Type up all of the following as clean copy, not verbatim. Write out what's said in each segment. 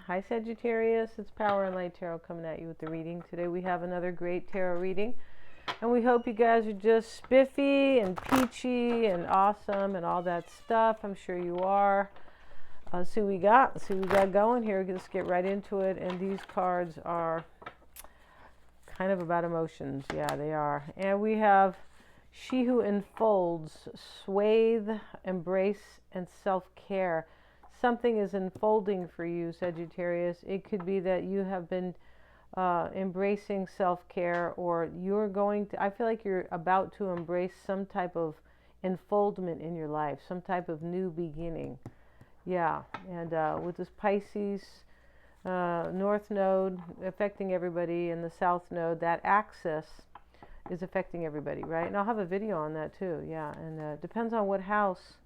Hi Sagittarius, it's Power and Light Tarot coming at you with the reading. Today we have another great tarot reading, and we hope you guys are just spiffy and peachy and awesome and all that stuff. I'm sure you are. Let's see what we got. Let's see what we got going here. Let's get right into it. And these cards are kind of about emotions. Yeah, they are. And we have She Who Enfolds, Swathe, Embrace, and Self-Care. Something is unfolding for you, Sagittarius. It could be that you have been embracing self-care, or you're going to, I feel like you're about to embrace some type of unfoldment in your life, some type of new beginning. Yeah, and with this Pisces North Node affecting everybody, and the South Node, that axis is affecting everybody, right? And I'll have a video on that too, yeah, and depends on what house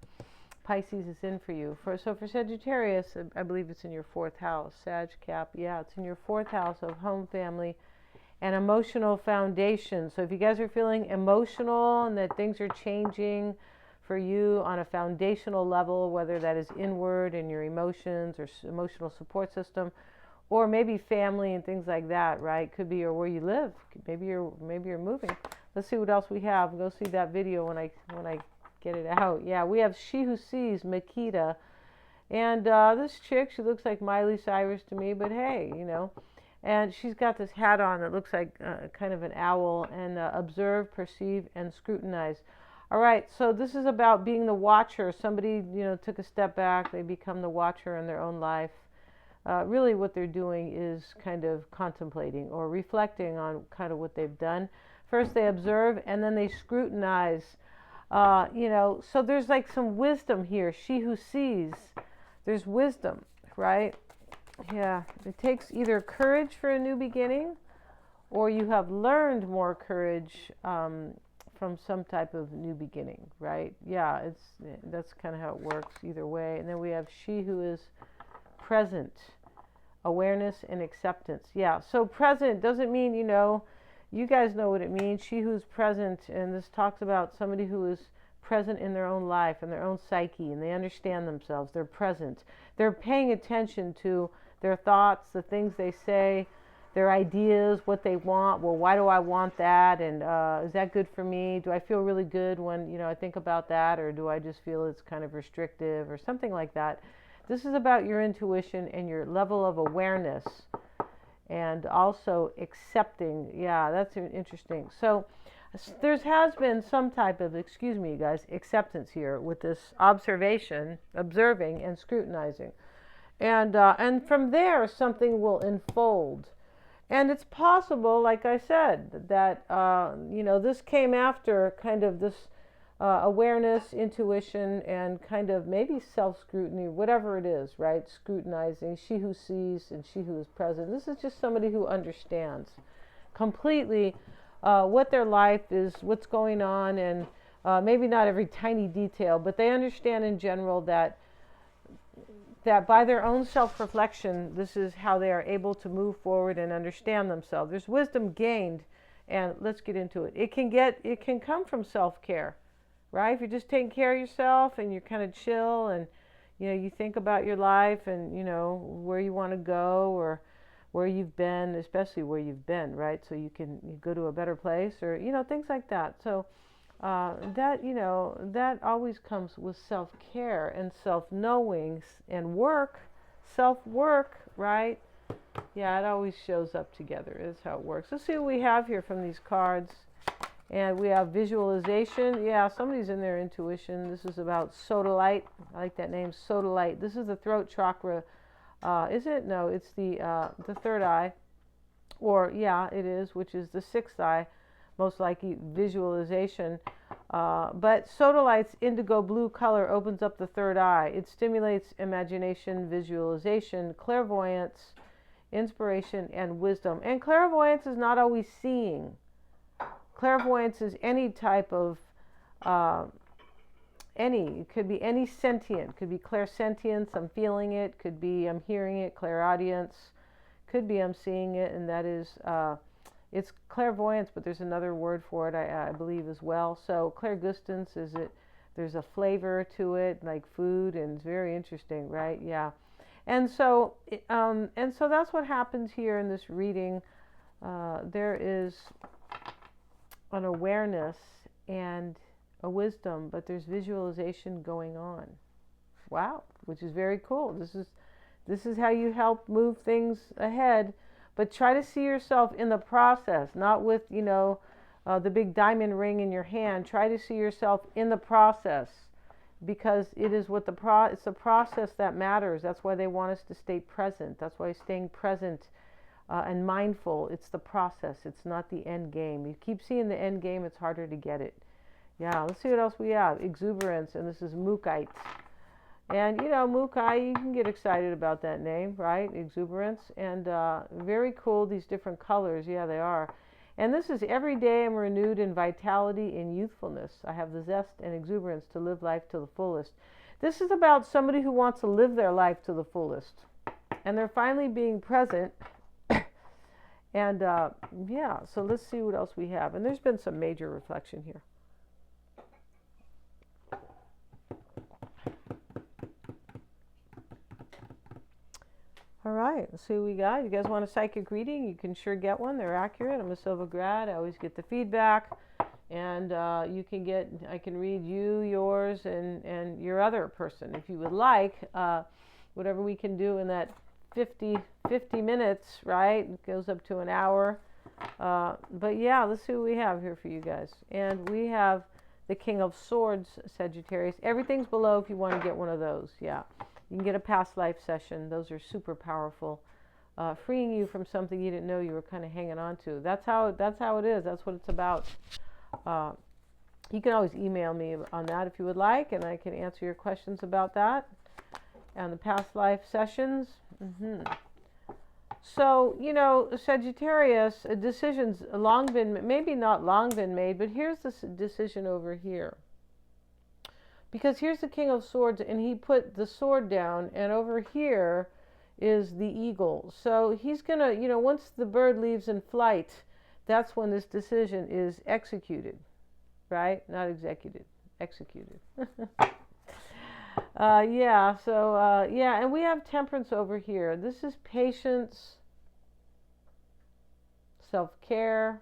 Pisces is in for you. So for Sagittarius, I believe it's in your 4th house. Sag Cap, yeah, it's in your 4th house of home, family, and emotional foundation. So if you guys are feeling emotional and that things are changing for you on a foundational level, whether that is inward in your emotions or emotional support system, or maybe family and things like that, right? Could be, or where you live. Maybe you're moving. Let's see what else we have. Go see that video when I get it out. Yeah, we have She Who Sees, Makita. And this chick, she looks like Miley Cyrus to me, but hey, you know. And she's got this hat on that looks like kind of an owl. And observe, perceive, and scrutinize. All right, so this is about being the watcher. Somebody, you know, took a step back. They become the watcher in their own life. Really what they're doing is kind of contemplating or reflecting on kind of what they've done. First they observe, and then they scrutinize. You know, so there's like some wisdom here. She who sees, there's wisdom, right? Yeah, it takes either courage for a new beginning, or you have learned more courage from some type of new beginning, right? Yeah, that's kind of how it works either way. And then we have She Who is Present, awareness and acceptance. Yeah, so present doesn't mean, you know, you guys know what it means. She who's present, and this talks about somebody who is present in their own life and their own psyche, and they understand themselves. They're present. They're paying attention to their thoughts, the things they say, their ideas, what they want. Well, why do I want that? And is that good for me? Do I feel really good when, you know, I think about that, or do I just feel it's kind of restrictive or something like that? This is about your intuition and your level of awareness. And also accepting. Yeah, that's interesting. So there has been some type of, excuse me, guys, acceptance here with this observation, observing and scrutinizing. And from there, something will unfold. And it's possible, like I said, that, you know, this came after kind of this awareness, intuition, and kind of maybe self-scrutiny, whatever it is, right? Scrutinizing, she who sees and she who is present. This is just somebody who understands completely what their life is, what's going on, and maybe not every tiny detail, but they understand in general that by their own self-reflection, this is how they are able to move forward and understand themselves. There's wisdom gained, and let's get into it. It can come from self-care. Right? If you're just taking care of yourself and you're kind of chill, and, you know, you think about your life and, you know, where you want to go or where you've been, especially where you've been, right? So you go to a better place, or, you know, things like that. So that, you know, that always comes with self-care and self-knowing and work, self-work, right? Yeah, it always shows up together. That's how it works. Let's see what we have here from these cards. And we have visualization. Yeah, somebody's in their intuition. This is about sodalite. I like that name, sodalite. This is the throat chakra. Is it? No, it's the 3rd eye. Or, yeah, it is, which is the 6th eye. Most likely visualization. But sodalite's indigo blue color opens up the 3rd eye. It stimulates imagination, visualization, clairvoyance, inspiration, and wisdom. And clairvoyance is not always seeing. Clairvoyance is any type of, it could be any sentient, could be clairsentience, I'm feeling it, could be I'm hearing it, clairaudience, could be I'm seeing it, and that is, it's clairvoyance, but there's another word for it, I believe, as well. So clairgustance there's a flavor to it, like food, and it's very interesting, right? Yeah. And so that's what happens here in this reading. There is an awareness and a wisdom, but there's visualization going on. Wow, which is very cool. This is how you help move things ahead, but try to see yourself in the process, not with, the big diamond ring in your hand. Try to see yourself in the process, because it is what it's the process that matters. That's why they want us to stay present. That's why staying present and mindful, it's the process. It's not the end game. You keep seeing the end game, it's harder to get it. Yeah, let's see what else we have. Exuberance, and this is Mookites. And, Mookai, you can get excited about that name, right? Exuberance. And very cool, these different colors. Yeah, they are. And this is every day I'm renewed in vitality and youthfulness. I have the zest and exuberance to live life to the fullest. This is about somebody who wants to live their life to the fullest. And they're finally being present. And, yeah, so let's see what else we have. And there's been some major reflection here. All right, let's see what we got. You guys want a psychic reading? You can sure get one. They're accurate. I'm a Silva grad. I always get the feedback. And I can read you, yours, and your other person. If you would like, whatever we can do in that 50 minutes, right? It goes up to an hour. But yeah, let's see what we have here for you guys. And we have the King of Swords, Sagittarius. Everything's below if you want to get one of those. Yeah. You can get a past life session. Those are super powerful, freeing you from something you didn't know you were kind of hanging on to. That's how it is. That's what it's about. You can always email me on that if you would like, and I can answer your questions about that and the past life sessions. So, Sagittarius, a decision's maybe not long been made, but here's this decision over here. Because here's the King of Swords, and he put the sword down, and over here is the eagle. So he's going to, once the bird leaves in flight, that's when this decision is executed, right? Not executed, executed. And we have temperance over here. This is patience, self-care,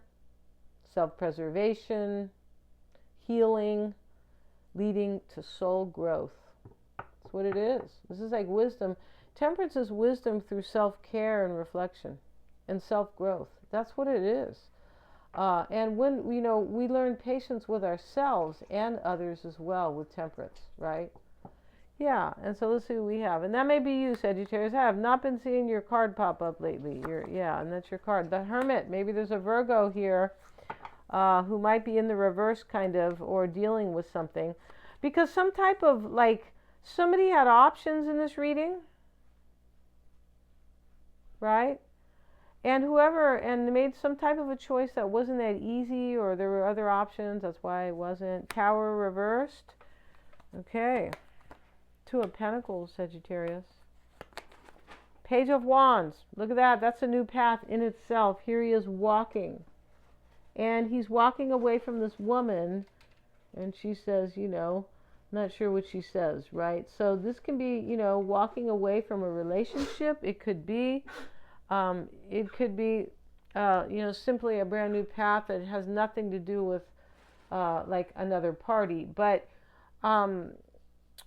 self-preservation, healing, leading to soul growth. That's what it is. This is like wisdom. Temperance is wisdom through self-care and reflection and self-growth. That's what it is. And when, we learn patience with ourselves and others as well with temperance, right? Yeah, and so let's see what we have. And that may be you, Sagittarius. I have not been seeing your card pop up lately. And that's your card. The Hermit. Maybe there's a Virgo here who might be in the reverse kind of, or dealing with something. Because some type of, somebody had options in this reading, right? And made some type of a choice that wasn't that easy, or there were other options. That's why it wasn't. Tower reversed. Okay. Two of Pentacles, Sagittarius. Page of Wands. Look at that. That's a new path in itself. Here he is walking. And he's walking away from this woman, and she says, not sure what she says, right? So this can be, walking away from a relationship. It could be, simply a brand new path that has nothing to do with, another party. But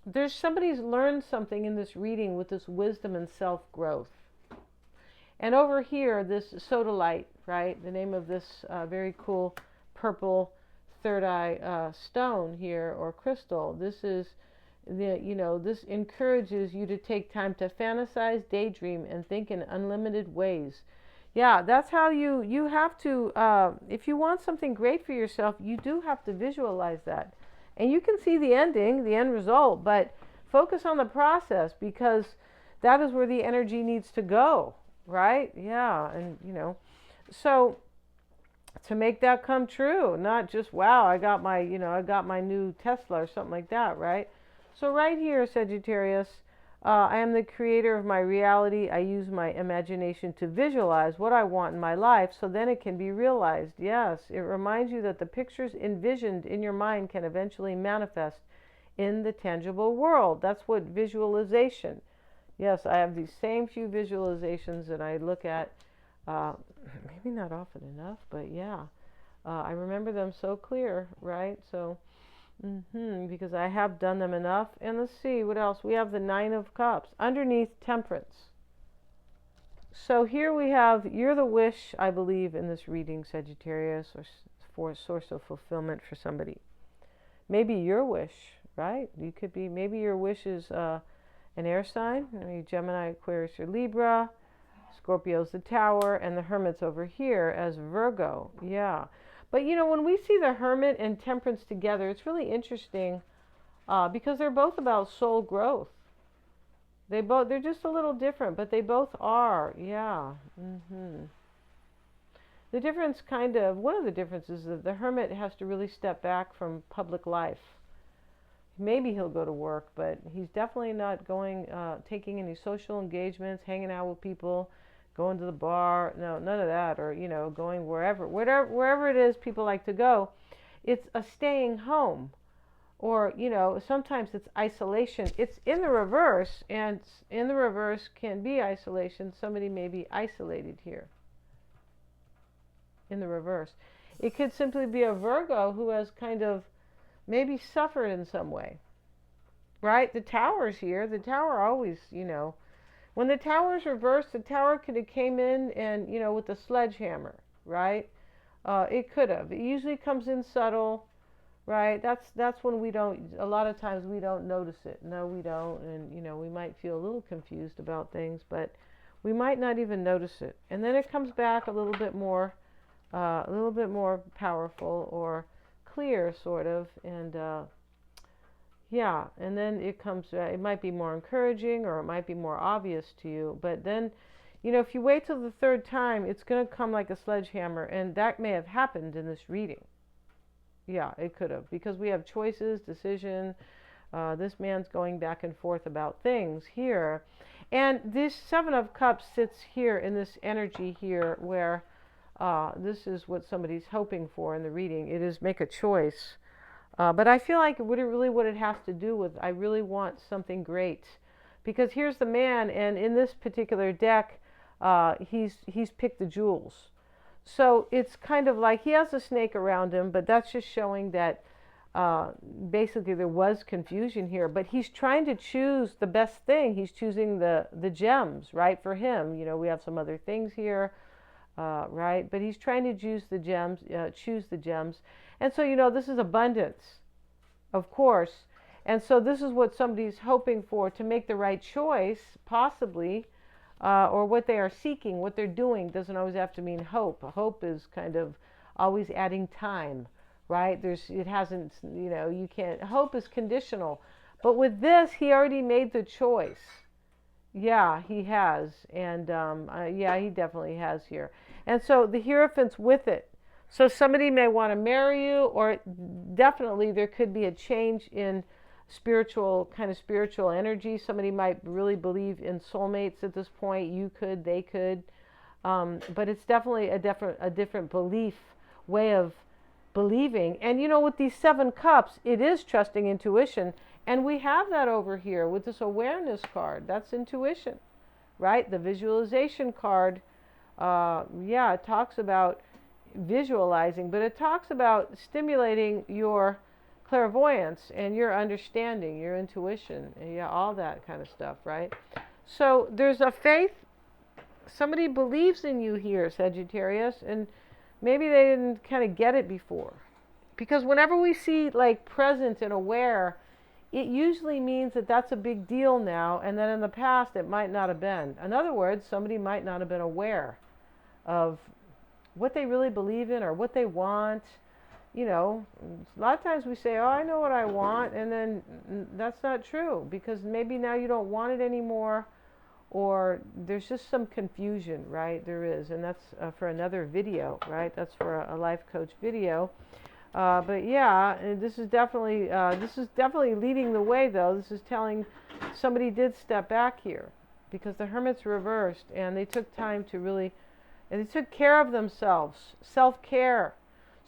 there's somebody's learned something in this reading with this wisdom and self-growth. And over here, this sodalite, right? The name of this very cool purple third eye stone here, or crystal. This is this encourages you to take time to fantasize, daydream, and think in unlimited ways. Yeah, that's how you have to, if you want something great for yourself, you do have to visualize that. And you can see the ending, the end result, but focus on the process, because that is where the energy needs to go. Right? Yeah. And, so to make that come true, not just, wow, I got my new Tesla or something like that, right? So right here, Sagittarius, I am the creator of my reality. I use my imagination to visualize what I want in my life, so then it can be realized. Yes, it reminds you that the pictures envisioned in your mind can eventually manifest in the tangible world. That's what visualization. Yes, I have these same few visualizations that I look at, maybe not often enough, but yeah, I remember them so clear, right? So, because I have done them enough. And let's see, what else? We have the Nine of Cups, underneath Temperance. So here we have, you're the wish, I believe, in this reading, Sagittarius, or for a source of fulfillment for somebody. Maybe your wish, right? You could be, maybe your wish is an air sign, Gemini, Aquarius, or Libra. Scorpio's the Tower, and the Hermit's over here as Virgo. Yeah. But when we see the Hermit and Temperance together, it's really interesting because they're both about soul growth. They're just a little different, but they both are. Yeah. The difference one of the differences is that the Hermit has to really step back from public life. Maybe he'll go to work, but he's definitely not taking any social engagements, hanging out with people, going to the bar. No, none of that. Or, going wherever it is people like to go. It's a staying home. Or, sometimes it's isolation. It's in the reverse, and in the reverse can be isolation. Somebody may be isolated here. In the reverse. It could simply be a Virgo who has kind of maybe suffered in some way. Right? The Tower's here. The Tower always, when the Tower's reversed, the Tower could have came in and, with a sledgehammer, right? It could have. It usually comes in subtle, right? That's when a lot of times we don't notice it. No, we don't. And, we might feel a little confused about things, but we might not even notice it. And then it comes back a little bit more powerful or clear, sort of, and yeah, and then it might be more encouraging, or it might be more obvious to you, but then, if you wait till the third time, it's going to come like a sledgehammer, and that may have happened in this reading. Yeah, it could have, because we have choices, decision, this man's going back and forth about things here, and this Seven of Cups sits here in this energy here where this is what somebody's hoping for in the reading. It is make a choice. But I feel like what it has to do with, I really want something great. Because here's the man, and in this particular deck, he's picked the jewels. So it's kind of like he has a snake around him, but that's just showing that basically there was confusion here. But he's trying to choose the best thing. He's choosing the gems, right, for him. We have some other things here. Right? But he's trying to choose the gems. And so, this is abundance, of course. And so this is what somebody's hoping for, to make the right choice, possibly, or what they are seeking, what they're doing. Doesn't always have to mean hope. Hope is kind of always adding time, right? You can't, hope is conditional. But with this, he already made the choice. Yeah, he has. And yeah, he definitely has here. And so the Hierophant's with it. So somebody may want to marry you, or definitely there could be a change in spiritual energy. Somebody might really believe in soulmates at this point. You could, they could. But it's definitely a different way of believing. And with these Seven Cups, it is trusting intuition. And we have that over here with this awareness card. That's intuition, right? The visualization card, it talks about visualizing, but it talks about stimulating your clairvoyance and your understanding, your intuition, and all that kind of stuff, right? So there's a faith. Somebody believes in you here, Sagittarius, and maybe they didn't kind of get it before. Because whenever we see like present and aware, it usually means that that's a big deal now, and then in the past it might not have been. In other words, somebody might not have been aware of what they really believe in or what they want. A lot of times we say, oh, I know what I want, and then that's not true, because maybe now you don't want it anymore, or there's just some confusion, right? There is, and that's for another video, right? That's for a life coach video. But yeah, this is definitely leading the way, though. This is telling somebody did step back here, because the Hermit's reversed, and they took time to really, and they took care of themselves, self-care.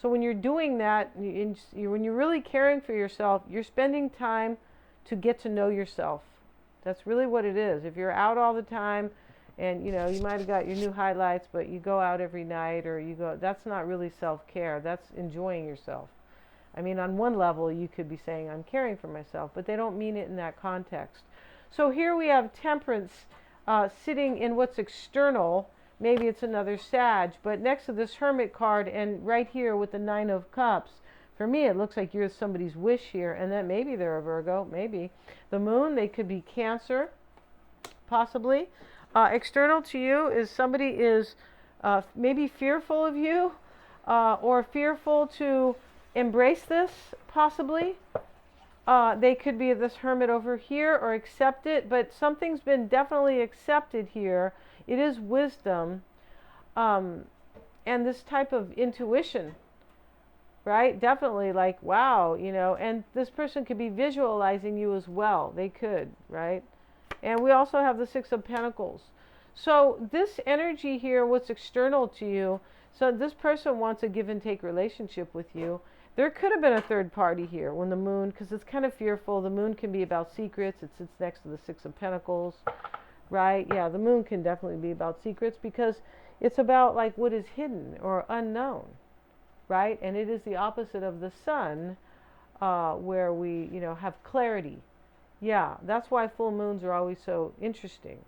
So when you're doing that, when you're really caring for yourself, you're spending time to get to know yourself. That's really what it is. If you're out all the time and, you know, you might have got your new highlights, but you go out every night or you go, that's not really self-care. That's enjoying yourself. I mean, on one level, you could be saying, I'm caring for myself, but they don't mean it in that context. So here we have Temperance sitting in what's external. Maybe it's another Sag, but next to this Hermit card and right here with the Nine of Cups, for me, it looks like you're somebody's wish here, and then maybe they're a Virgo, maybe. The Moon, they could be Cancer, possibly. External to you is somebody is maybe fearful of you or fearful to embrace this, possibly. They could be this Hermit over here or accept it, but something's been definitely accepted here. It is wisdom and this type of intuition, right? Definitely like, wow, you know, and this person could be visualizing you as well. They could, right? And we also have the Six of Pentacles. So this energy here, what's external to you, so this person wants a give and take relationship with you. There could have been a third party here when the Moon, because it's kind of fearful. The Moon can be about secrets. It sits next to the Six of Pentacles, right? Yeah, the Moon can definitely be about secrets because it's about like what is hidden or unknown, right? And it is the opposite of the Sun, where we, you know, have clarity. Yeah, that's why full moons are always so interesting,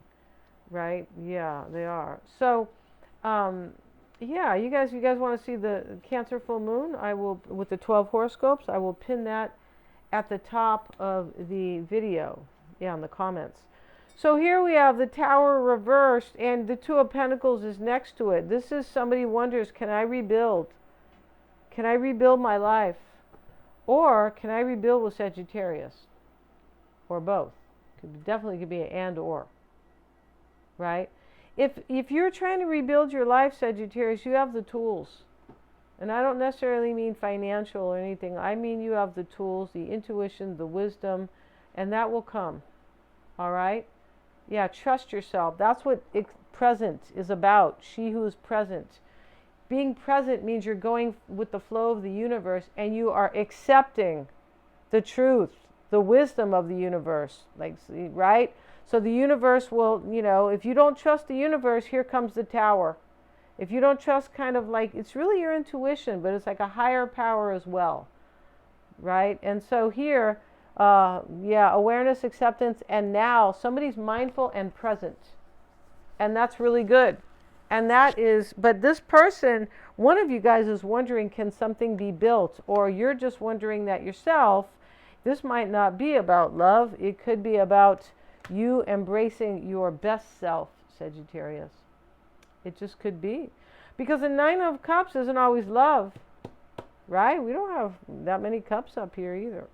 right? Yeah, they are. So, yeah, you guys want to see the Cancer full moon? I will, with the 12 horoscopes, I will pin that at the top of the video. Yeah, in the comments. So here we have the Tower reversed, and the Two of Pentacles is next to it. This is somebody wonders, can I rebuild? Can I rebuild my life? Or can I rebuild with Sagittarius? Or both. Definitely could be an and or. Right? If you're trying to rebuild your life, Sagittarius, you have the tools. And I don't necessarily mean financial or anything. I mean you have the tools, the intuition, the wisdom, and that will come. All right? Yeah, trust yourself. That's what present is about. She who is present. Being present means you're going with the flow of the universe and you are accepting the truth, the wisdom of the universe. Like, right? So the universe will, you know, if you don't trust the universe, here comes the Tower. If you don't trust kind of like, it's really your intuition, but it's like a higher power as well. Right? And so here, yeah, awareness, acceptance, and now somebody's mindful and present. And that's really good. And that is, but this person, one of you guys is wondering, can something be built? Or you're just wondering that yourself. This might not be about love. It could be about you embracing your best self, Sagittarius. It just could be. Because the Nine of Cups isn't always love, right? We don't have that many cups up here either.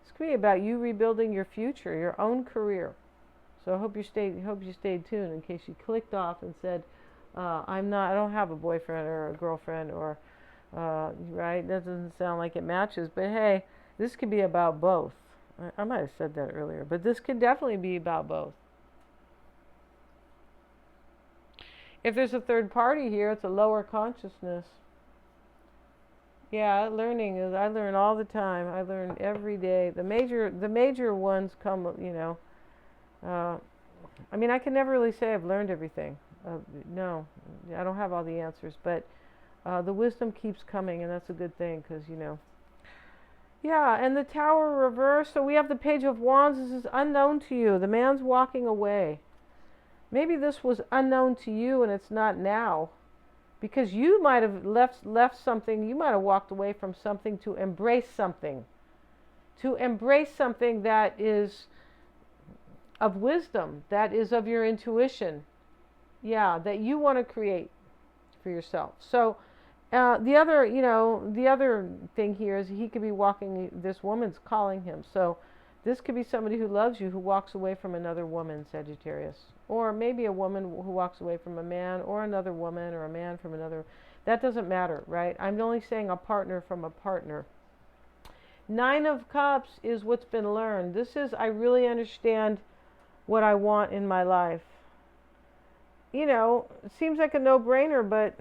It's going to be about you rebuilding your future, your own career. So I hope you stayed tuned in case you clicked off and said, I don't have a boyfriend or a girlfriend or, right? That doesn't sound like it matches. But hey, this could be about both. I might have said that earlier, but this could definitely be about both. If there's a third party here, it's a lower consciousness. Yeah, learning is, I learn all the time. I learn every day. The major ones come, you know. I mean, I can never really say I've learned everything. No, I don't have all the answers, but the wisdom keeps coming, and that's a good thing because, you know. Yeah, and the Tower reversed. So we have the Page of Wands. This is unknown to you. The man's walking away. Maybe this was unknown to you and it's not now. Because you might have left something, you might have walked away from something to embrace something. To embrace something that is of wisdom, that is of your intuition. Yeah, that you want to create for yourself. So the other thing here is he could be walking, this woman's calling him. So this could be somebody who loves you who walks away from another woman, Sagittarius. Or maybe a woman who walks away from a man, or another woman, or a man from another. That doesn't matter, right? I'm only saying a partner from a partner. Nine of Cups is what's been learned. This is, I really understand what I want in my life. You know, it seems like a no-brainer, but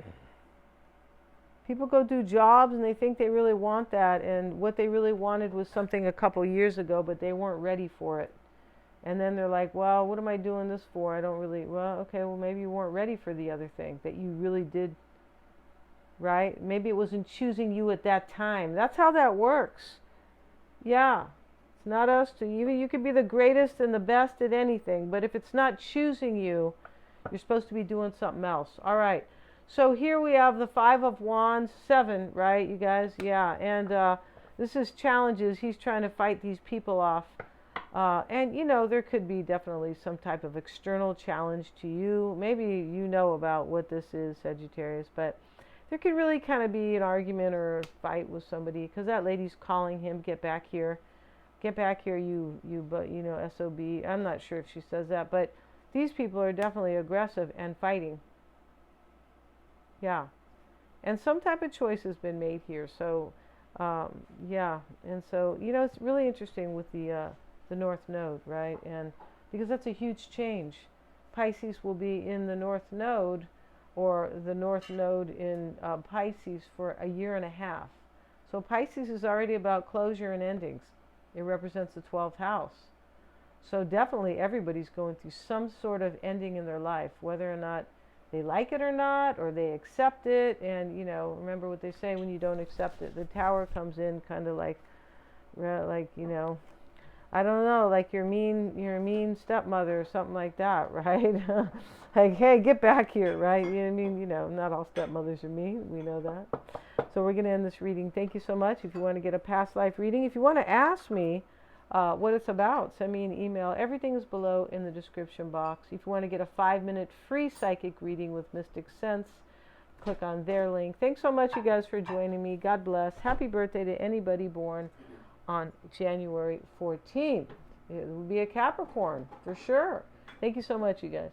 people go do jobs and they think they really want that, and what they really wanted was something a couple years ago, but they weren't ready for it. And then they're like, well, what am I doing this for? I don't really, well, okay, well, maybe you weren't ready for the other thing that you really did, right? Maybe it wasn't choosing you at that time. That's how that works. Yeah. It's not us to, you could be the greatest and the best at anything, but if it's not choosing you, you're supposed to be doing something else. All right. So here we have the Five of Wands, 7, right, you guys? Yeah. And this is challenges. He's trying to fight these people off. And, you know, there could be definitely some type of external challenge to you. Maybe you know about what this is, Sagittarius, but there could really kind of be an argument or a fight with somebody because that lady's calling him, get back here. Get back here, you know, SOB. I'm not sure if she says that, but these people are definitely aggressive and fighting. Yeah. And some type of choice has been made here. So, yeah. And so, you know, it's really interesting with the North Node, right? And because that's a huge change. Pisces will be in the North Node or the North Node in Pisces for a year and a half. So Pisces is already about closure and endings. It represents the 12th house. So definitely everybody's going through some sort of ending in their life, whether or not they like it or not, or they accept it. And, you know, remember what they say when you don't accept it. The Tower comes in kind of like, you know, I don't know, like you're a mean stepmother or something like that, right? Like, hey, get back here, right? You know what I mean? You know, not all stepmothers are mean. We know that. So we're going to end this reading. Thank you so much. If you want to get a past life reading, if you want to ask me what it's about, send me an email. Everything is below in the description box. If you want to get a 5-minute free psychic reading with Mystic Sense, click on their link. Thanks so much, you guys, for joining me. God bless. Happy birthday to anybody born on January 14th. It will be a Capricorn, for sure. Thank you so much, you guys.